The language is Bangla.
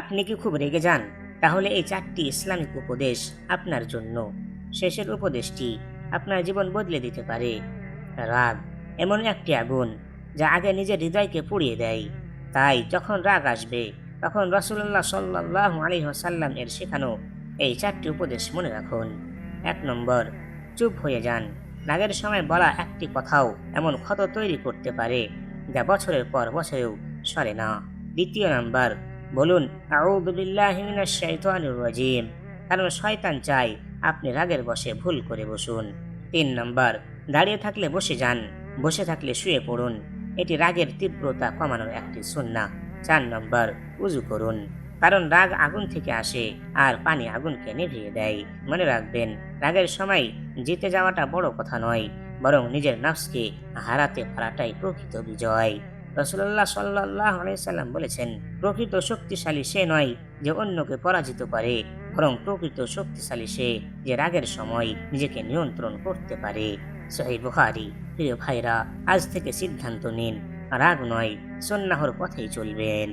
আপনি কি খুব রেগে যান? তাহলে এই 4টি ইসলামিক উপদেশ আপনার জন্য। শেষের উপদেশটি আপনার জীবন বদলে দিতে পারে। রাগ এমন একটি আগুন যা আগে নিজের হৃদয়কে পুড়িয়ে দেয়। তাই যখন রাগ আসবে তখন রাসূলুল্লাহ সাল্লাল্লাহু আলাইহি ওয়াসাল্লাম এর শেখানো এই 4টি উপদেশ মনে রাখুন। ১ নম্বর, চুপ হয়ে যান। রাগের সময় বলা একটি কথাও এমন ক্ষত তৈরি করতে পারে যা বছরের পর বছরেও সরে না। ২য় নাম্বার, বলুন আউযু বিল্লাহি মিনাশ শাইতানির রাজিম, কারণ শয়তান চায় আপনি রাগের বশে ভুল করে বসুন। ৩ নাম্বার, দাঁড়িয়ে থাকলে বসে যান, বসে থাকলে শুয়ে পড়ুন। এটি রাগের তীব্রতা কমানোর একটি সুন্নাহ। ৪ নম্বর, উযু করুন, কারণ রাগ আগুন থেকে আসে আর পানি আগুনকে নিভিয়ে দেয়। মনে রাখবেন, রাগের সময় জিতে যাওয়াটা বড় কথা নয়, বরং নিজের নফসকে হারাতে পারাটাই প্রকৃত বিজয়। রাসূলুল্লাহ সাল্লাল্লাহু আলাইহি সাল্লাম বলেছেন, প্রকৃত শক্তিশালী সে নয় যে অন্যকে পরাজিত করে, বরং প্রকৃত শক্তিশালী সে যে রাগের সময় নিজেকে নিয়ন্ত্রণ করতে পারে। সহিহ বুখারী। প্রিয় ভাইরা, আজ থেকে সিদ্ধান্ত নিন, রাগ নয়, সুন্নাহর পথেই চলবেন।